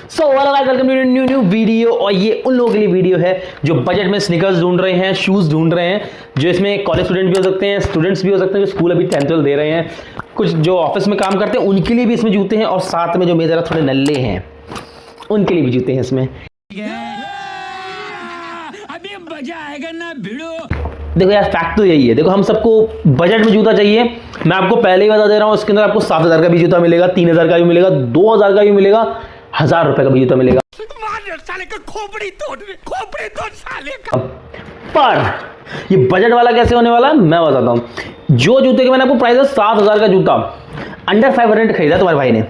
So hello guys, welcome to new video. और ये उन लोगों के लिए वीडियो है जो बजट में स्नीकर्स ढूंढ रहे हैं, शूज़ ढूंढ रहे हैं, जो इसमें कॉलेज स्टूडेंट भी हो सकते हैं, स्टूडेंट्स भी हो सकते हैं जो स्कूल अभी 10th दे रहे हैं, कुछ जो ऑफिस में काम करते हैं उनके लिए भी इसमें जूते हैं, और साथ में जो मेरे तरह थोड़े नल्ले हैं उनके लिए भी जूते हैं इसमें। अभी मजा आएगा ना भिड़ो। देखो यार, फैक्ट तो यही है। देखो, हम सबको बजट में जूता चाहिए। मैं आपको पहले ही बता दे रहा हूँ, इसके अंदर आपको 7,000 का भी जूता मिलेगा, 3,000 का भी मिलेगा, 2,000 का भी मिलेगा, 1,000 रुपए का भी जूता मिलेगा। साले का खोपड़ी तोड़ साले का। पर ये बजट वाला कैसे होने वाला है मैं बताता हूँ। जो जूते के मैंने आपको प्राइस है 7,000 का जूता अंडर 500 खरीदा तुम्हारे भाई ने।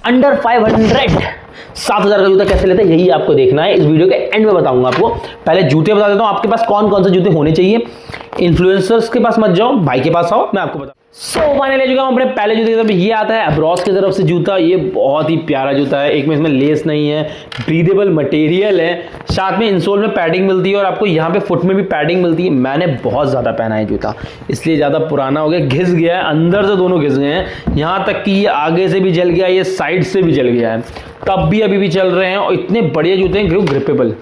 अंडर 500 7,000 का जूता कैसे लेते हैं यही आपको देखना है। इस वीडियो के एंड में बताऊंगा आपको। पहले जूते बता देता हूं, आपके पास कौन कौन से जूते होने चाहिए। इन्फ्लुएंसर्स के पास मत जाओ, भाई के पास आओ, मैं आपको बताऊं। मैंने ले चुका हूं अपने पहले जूते की तरफ। ये आता है अब्रॉस की तरफ से जूता। ये बहुत ही प्यारा जूता है। एक में इसमें लेस नहीं है, ब्रीदेबल मटेरियल है, साथ में इंसोल में पैडिंग मिलती है और आपको यहाँ पे फुट में भी पैडिंग मिलती है। मैंने बहुत ज़्यादा पहना है जूता, इसलिए ज़्यादा पुराना हो गया, घिस गया है, अंदर से दोनों घिस गए हैं, यहाँ तक कि ये आगे से भी जल गया, ये साइड से भी जल गया है, तब भी अभी भी चल रहे हैं। और इतने बढ़िया जूते हैं, ग्रिपेबल।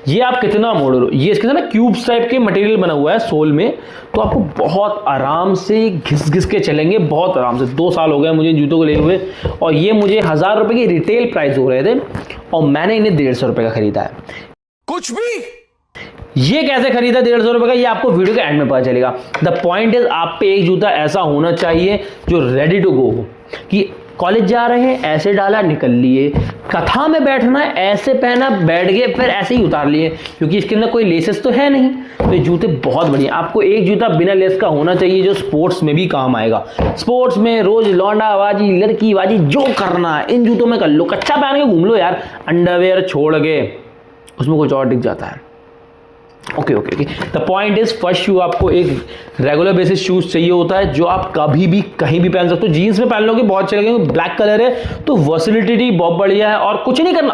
ये आप कितना मोड़ लो, ये इसके साथ ना क्यूब्स टाइप के मटेरियल बना हुआ है सोल में, तो आपको बहुत आराम से घिस घिस के चलेंगे, बहुत आराम से। 2 साल हो गए मुझे जूतों को ले हुए, और ये मुझे 1,000 रुपए की रिटेल प्राइस हो रहे थे, और मैंने इन्हें 150 रुपए का खरीदा है। कुछ भी ये कैसे खरीदा 150 रुपए का, ये आपको वीडियो के एंड में पता चलेगा। द पॉइंट इज, आप पे एक जूता ऐसा होना चाहिए जो रेडी टू गो हो, कि कॉलेज जा रहे हैं ऐसे डाला निकल लिए, कथा में बैठना है ऐसे पहना बैठ गए, फिर ऐसे ही उतार लिए, क्योंकि इसके अंदर कोई लेसेस तो है नहीं। तो ये जूते बहुत बढ़िया। आपको एक जूता बिना लेस का होना चाहिए जो स्पोर्ट्स में भी काम आएगा। स्पोर्ट्स में रोज लौंडाबाजी, लड़कीबाजी जो करना है इन जूतों में कर लो, कच्चा पहन के घूम लो यार, अंडरवेयर छोड़ के, उसमें कुछ और दिख जाता है। Okay. The point is, first shoe आपको एक रेगुलर बेसिस शूज चाहिए होता है जो आप कभी भी कहीं भी पहन सकते हो। जीन्स में पहन लोगे बहुत अच्छे लगेंगे, ब्लैक कलर है तो वर्सिलिटी बहुत बढ़िया है, और कुछ नहीं करना,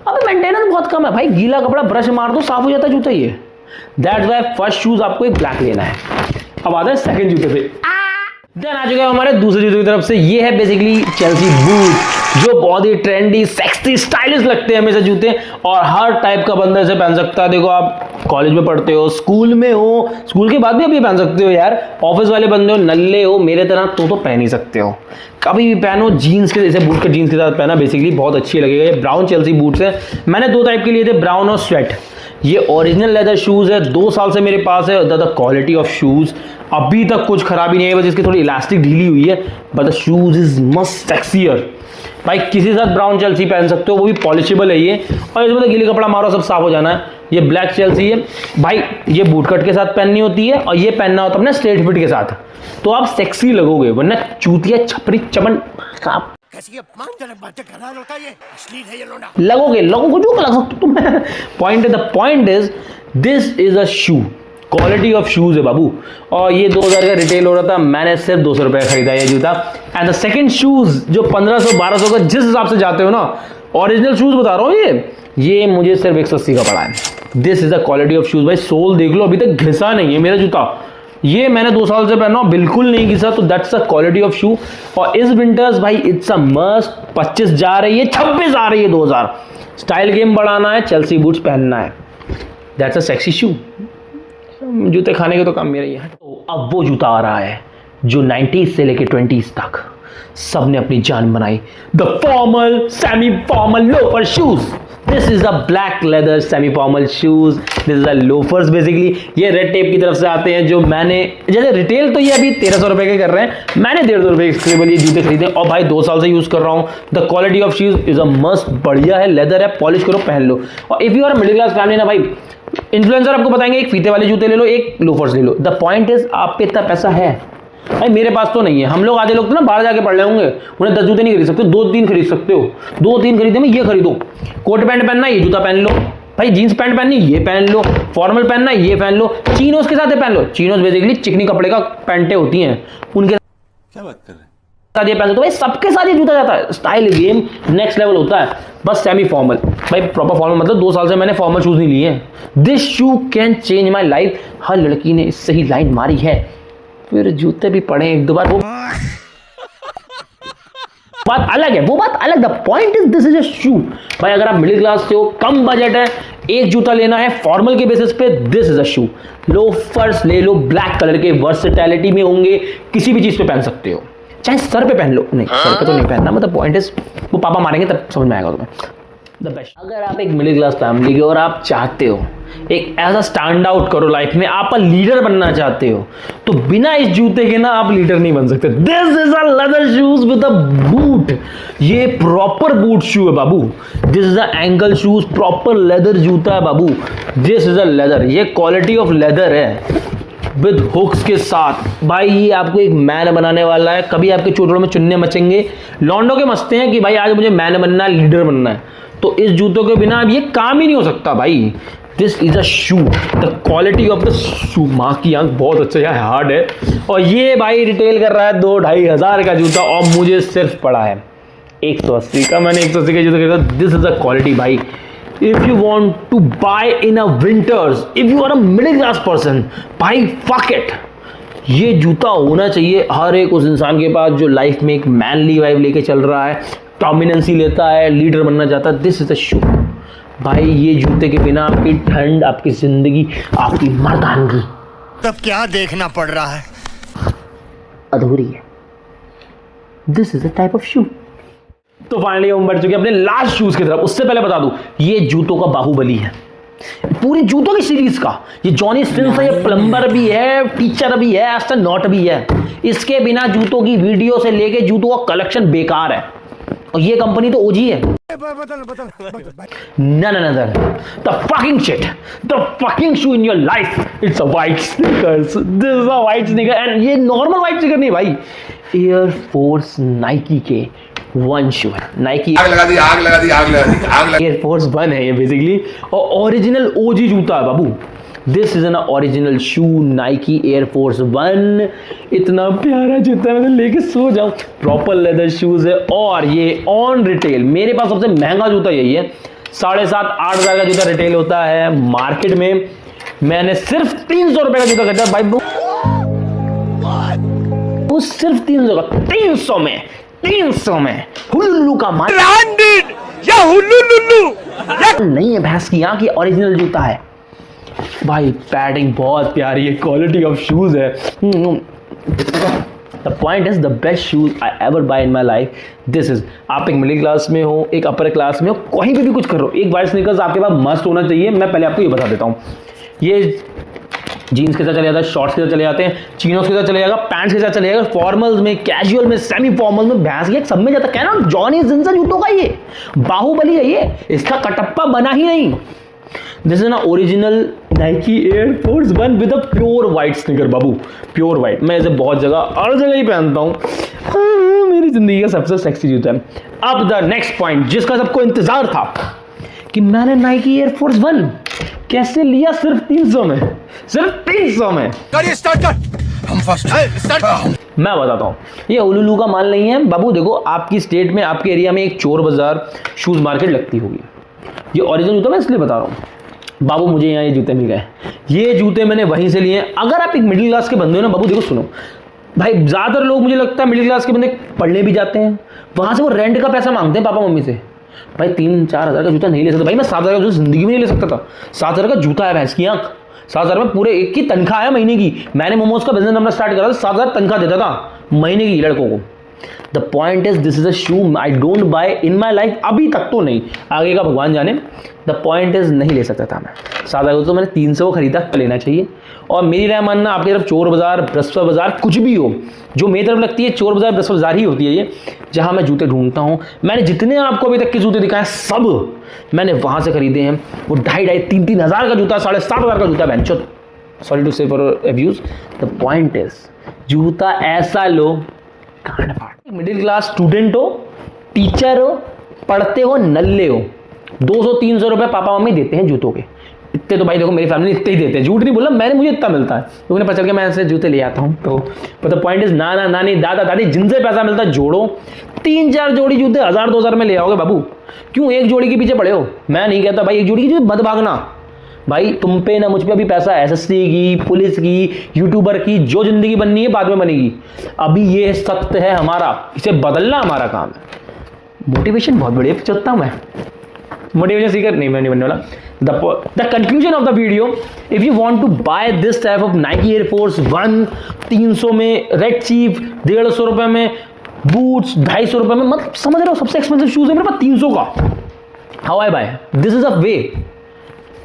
अबे मेंटेनेंस बहुत कम है भाई, गीला कपड़ा ब्रश मार दो साफ हो जाता है जूता। ये दैट्स व्हाई फर्स्ट शूज आपको एक ब्लैक लेना है। अब आता है सेकंड जूते पे। देन आ चुके हैं हमारे दूसरे जूते की तरफ से। ये है बेसिकली चेल्सी बूट, जो बहुत ही ट्रेंडी, सेक्सी, स्टाइलिश लगते हैं हमेशा जूते, और हर टाइप का बंदा इसे पहन सकता है। देखो, आप कॉलेज में पढ़ते हो, स्कूल में हो, स्कूल के बाद भी आप ये पहन सकते हो यार, ऑफिस वाले बंदे हो, नल्ले हो मेरे तरह, तो पहन ही सकते हो, कभी भी पहनो। जीन्स के जैसे बूट के जीन्स के साथ पहना बेसिकली बहुत अच्छी लगेगा। ये ब्राउन चेल्सी बूट्स है, मैंने 2 टाइप के लिए थे, ब्राउन और स्वेट। ये ओरिजिनल लेदर शूज़ है, 2 साल से मेरे पास है। द क्वालिटी ऑफ शूज़ अभी तक कुछ खराबी नहीं है, बस इसकी थोड़ी इलास्टिक ढीली हुई है, but the shoes is must sexier. भाई किसी के साथ ब्राउन चेल्सी पहन सकते हो, वो भी पॉलिशेबल है ये, और इसमें तो गीले कपड़ा मारो सब साफ हो जाना है। ये ब्लैक चेल्सी है भाई, ये बूट कट के साथ पहननी होती है, और ये पहनना होता है अपने स्ट्रेट फिट के साथ, तो आप सेक्सी लगोगे, वरना चूतिया छपरी चमन आप लगोगे, लोगों को जो लग सकते तुम। Point is this is a shoe, quality of shoes है बाबू, और ये 2,000 का रिटेल हो रहा था, मैंने सिर्फ 200 रुपए का खरीदा ये जूता। एंड द सेकंड शूज जो 1,500-1,200 का जिस हिसाब से जाते हो ना, ओरिजिनल शूज बता रहा हूँ, ये मुझे सिर्फ 180 का पड़ा है। This is the quality of shoes. भाई सोल देख लो, अभी तक घिसा नहीं है मेरा जूता, ये मैंने 2 साल से पहना, बिल्कुल नहीं घिसा, तो दैट्स द क्वालिटी ऑफ शू। और इस विंटर्स भाई इट्स अ मस्ट। 25 जा रही है, 26 आ रही है, 2000 स्टाइल गेम बढ़ाना है, चेल्सी बूट्स पहनना है, दैट्स अ सेक्सी शू। जूते खाने के तो काम मेरा ही है। तो अब वो जूता आ रहा है जो 90s से लेके 20s तक सबने अपनी जान बनाई, the formal semi formal loafer shoes. This is a black leather semi formal shoes, this is a loafers basically. ये रेड टेप की तरफ से आते हैं, जो मैंने जैसे रिटेल तो ये अभी 1,300 रुपए के कर रहे हैं, मैंने 150 रुपए के ये जूते खरीदे, और भाई 2 साल से यूज कर रहा हूँ। The quality of shoes is a must, बढ़िया है, लेदर है, पॉलिश करो पहन लो। और if you are middle class family ना भाई, इन्फ्लुएंसर आपको बताएंगे एक फीते वाले जूते ले लो, एक लोफर्स ले लो। द पॉइंट इज, आप पे इतना पैसा है भाई, मेरे पास तो नहीं है। हम लोग आधे लोग तो ना बाहर जाके पढ़ रहे होंगे, उन्हें 10 जूते नहीं खरीद सकते, 2-3 खरीद सकते हो। 2-3 खरीदे में ये खरीदो, कोट पैंट पहनना ये जूता पहन लो, भाई जीन्स पैंट पहननी ये पहन लो, फॉर्मल पहनना ये पहन लो, चीनोस के साथ पहन लो। चीनोस बेसिकली चिकनी कपड़े का पैंटें होती हैं, उनके क्या बात कर रहे हैं, ये पहन सकते हो भाई, सबके साथ ये जूता जाता है। स्टाइल गेम नेक्स्ट लेवल होता है। बस सेमी फॉर्मल, भाई प्रॉपर फॉर्मल मतलब 2 साल से मैंने फॉर्मल शूज नहीं लिए हैं। This shoe can change my life. हर लड़की ने इससे ही लाइन मारी है, फिर जूते भी पड़े 1-2 बार वो बात अलग है, वो बात अलग। The point is this is a shoe. भाई अगर आप मिडिल क्लास से हो, कम बजट है, एक जूता लेना है फॉर्मल के बेसिस पे, this is a shoe. Loafers ले लो, ब्लैक कलर के, वर्सेटैलिटी में होंगे, किसी भी चीज पे पहन सकते हो, चाहे सर पे पहन लो। नहीं, सर पे तो नहीं पहनना, मतलब पॉइंट इज वो पापा मारेंगे तब समझ में आएगा तुम्हें। The best. अगर आप एक मिडिल क्लास फैमिली के और आप चाहते हो एक ऐसा स्टैंड आउट करो लाइफ में, आप लीडर बनना चाहते हो, तो बिना इस जूते के ना आप लीडर नहीं बन सकते। This is a leather shoes with a boot. ये प्रॉपर बूट शू है बाबू। This is a ankle shoes, proper leather जूता है बाबू। दिस इज अ लेदर, ये क्वालिटी ऑफ लेदर है विद हुक्स के साथ। भाई ये आपको एक मैन बनाने वाला है। कभी आपके चोटों में चुन्ने मचेंगे, लॉन्डो के मचते हैं कि भाई आज मुझे मैन बनना है, लीडर बनना है, तो इस जूतों के बिना अब ये काम ही नहीं हो सकता भाई। This is a shoe, the quality of the shoe. माँ की आंख बहुत अच्छा है, हार्ड है। और ये भाई रिटेल कर रहा है 2-2.5 हज़ार का जूता, और मुझे सिर्फ पड़ा है 180 का। मैंने 180 का जूता खरीदा। दिस इज अ क्वालिटी भाई। If you want to buy in a winters, if you are a middle class person, buy fuck it. ये जूता होना चाहिए हर एक उस इंसान के पास जो लाइफ में एक मैनली वाइब लेके चल रहा है, डोमिनेंसी लेता है, लीडर बनना चाहता है। दिस इज अ शू भाई। ये जूते के बिना आपकी ठंड, आपकी जिंदगी, आपकी मर्दानगी तब क्या देखना पड़ रहा है? अधूरी है। This is a type of shoe. तो फाइनली हम बढ़ चुके अपने लास्ट शूज की तरफ। उससे पहले बता दूं, ये जूतों का बाहुबली है, पूरी जूतों की सीरीज का। ये जॉनी स्टिन्स है, ये प्लम्बर भी है, टीचर भी है, एस्ट्रोनॉट भी है। इसके बिना जूतों की वीडियो से लेके जूतों का कलेक्शन बेकार है, और ये कंपनी तो ओजी है। None another. The fucking shit. The fucking shoe in your life. It's a white sneakers. This is a white sneaker. And ये normal white sneaker नहीं भाई, Air Force Nike के वन शू है। Nike आग लगा दी, आग लगा दी, आग लगा दी, आग लगा दी। Air Force One है ये बेसिकली, और ओरिजिनल ओजी जूता है बाबू। This is an original shoe, Nike Air Force One. इतना प्यारा जूता है, मैं लेके सो जाऊं। प्रॉपर लेदर शूज है, और ये ऑन रिटेल मेरे पास सबसे महंगा जूता यही है। 7,500-8 हज़ार का जूता रिटेल होता है मार्केट में। मैंने सिर्फ 300 रुपए का जूता खरीदा भाई। वो सिर्फ 300 का, 300 में हुल्लू का माल या हुल्लू नहीं है भैंस की यहाँ की, ओरिजिनल जूता है भाई। पैडिंग बहुत प्यारी है, क्वालिटी ऑफ शूज है। The point is the best shoes I ever buy in my life. This is, आप एक मिडिल क्लास में हो, एक अपर क्लास में हो, कहीं पे भी कुछ कर रहे हो, एक वाइट स्नीकर्स आपके पास मस्ट होना चाहिए। मैं पहले आपको ये बता देता हूँ, ये जीन्स के साथ चले जाता है, शॉर्ट्स के साथ चले जाते हैं, चिनोस के साथ चले जाएगा, पैंट्स के साथ चले जाएगा, फॉर्मल्स में, कैजुअल में, सेमी फॉर्मल में, भैंस के सब में जाता है। क्या ना जॉनी सिन्स जूतों का ये बाहुबली है, ये इसका कटप्पा बना ही नहीं। दिस इज ना original Nike Air Force one with a pure white sneaker Babu, pure white. मैं इसे बहुत जगह हर जगह ही पहनता हूँ। हाँ, मेरी जिंदगी का सबसे सेक्सी जूता है। अब द नेक्स्ट पॉइंट जिसका सबको इंतजार था कि मैंने नाइकी एयर फोर्स वन कैसे लिया सिर्फ 300 में, सिर्फ 300 में। करिए स्टार्ट कर। हम फर्स्ट स्टार्ट। मैं बताता हूँ, ये उलूलू का माल नहीं है बाबू। देखो आपकी स्टेट में, आपके एरिया में एक चोर बाजार शूज मार्केट लगती होगी। ये ओरिजिनल जूता मैं इसलिए बता रहा हूँ बाबू, मुझे यहाँ ये जूते मिल गए। ये जूते मैंने वहीं से लिए। अगर आप एक मिडिल क्लास के बंदे हो ना बाबू, देखो सुनो भाई, ज़्यादातर लोग मुझे लगता है मिडिल क्लास के बंदे पढ़ने भी जाते हैं, वहाँ से वो रेंट का पैसा मांगते हैं पापा मम्मी से। भाई 3-4 हज़ार का जूता नहीं ले सकता भाई। मैं 7 हज़ार का जूता जिंदगी में नहीं ले सकता था। 7 हज़ार का जूता है भैंस की आँख। 7 हज़ार में पूरे एक की तनख्वाह है महीने की। मैंने मोमोज का बिजनेस अपना स्टार्ट करा था, 7 हज़ार तनख्वाह देता था महीने की लड़कों को। The point is this is a shoe I don't buy in my life, अभी तक तो नहीं, आगे का भगवान जाने। द पॉइंट इज नहीं ले सकता था मैं। 7 हज़ार तो मैंने 300 खरीदा, लेना चाहिए। और मेरी राय मानना, आपकी तरफ चोर बाजार, बृहस्पति बाजार, कुछ भी हो, जो मेरी तरफ लगती है चोर बाजार बृहस्पति बाजार ही होती है ये, जहाँ मैं जूते ढूंढता हूँ। मैंने जितने आपको अभी तक के जूते दिखाए सब मैंने वहाँ से खरीदे हैं। वो 2,500-3,000 हज़ार का जूता, 7,500 का जूता बेंचो, सॉरी टू से for abuse. The point is जूता ऐसा लो कान फाड़। मिडिल क्लास स्टूडेंट हो, टीचर हो, पढ़ते हो, नल्ले हो, 200-300 रुपए पापा मम्मी देते हैं जूतों के। इतने तो भाई देखो मेरी फैमिली इतने ही देते हैं, झूठ नहीं बोला मैंने, मुझे इतना मिलता है तो उन्हें पता चल के मैं ऐसे जूते ले आता हूँ। तो पता पॉइंट इज नाना नानी दादा दादी जिनसे पैसा मिलता है जोड़ो, 3-4 जोड़ी जूते 1,000-2,000 में ले आओगे बाबू। क्यों एक जोड़ी के पीछे पड़े हो? मैं नहीं कहता भाई एक जोड़ी की जूते मत भागना, भाई तुम पे ना मुझ पे अभी पैसा एसएससी की, पुलिस की, यूट्यूबर की, जो जिंदगी बननी है बाद में बनेगी। अभी ये सत्य है हमारा, इसे बदलना हमारा काम है। मोटिवेशन बहुत बढ़िया चलता हूं मैं, मोटिवेशन सीकर नहीं, मैं नहीं बनने वाला। The conclusion of the video, if you want to buy this type of Nike Air Force 1 300 में, रेड चीफ 150 रुपए में, बूट्स 250 रुपए में, मतलब समझ रहे हो सबसे एक्सपेंसिव शूज है मेरे पास 300 का। How I buy, this is a way.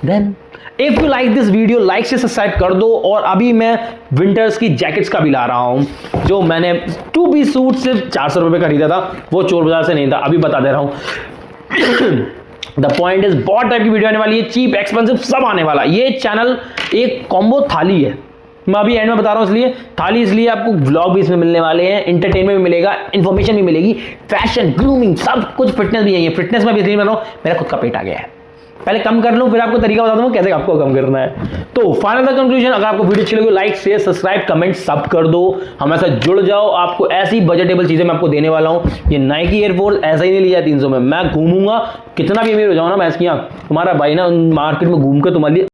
Then if you like this video, like से सब्सक्राइब कर दो। और अभी मैं विंटर्स की जैकेट्स का भी ला रहा हूं, जो मैंने 2 पीस सूट सिर्फ 400 रुपए खरीदा था, वो चोर बाजार से नहीं था, अभी बता दे रहा हूं। द पॉइंट इज बहुत टाइप की वीडियो आने वाली है, चीप एक्सपेंसिव सब आने वाला। ये चैनल एक कॉम्बो थाली है, मैं अभी एंड में बता रहा हूं। इसलिए थाली, इसलिए आपको व्लॉग भी इसमें मिलने वाले हैं, एंटरटेनमेंट भी मिलेगा, इन्फॉर्मेशन भी मिलेगी, फैशन, ग्रूमिंग, सब कुछ, फिटनेस भी है। फिटनेस में भी इसलिए मैं बता रहा हूं, मेरा खुद का पेट आ गया है, पहले कम कर लूं फिर आपको तरीका बता दूंगा कैसे आपको कम करना है। तो फाइनल द कंक्लूजन, अगर आपको वीडियो अच्छी लगी लाइक शेयर सब्सक्राइब कमेंट सब कर दो, हमारे साथ जुड़ जाओ। आपको ऐसी बजटेबल चीजें मैं आपको देने वाला हूं। ये नाइकी एयरफोर्स ऐसा ही नहीं लिया 300 में, मैं घूमूंगा, कितना भी अमीर हो जाऊं ना मैं इसकी, तुम्हारा भाई ना मार्केट में घूम कर तुम्हारे लिए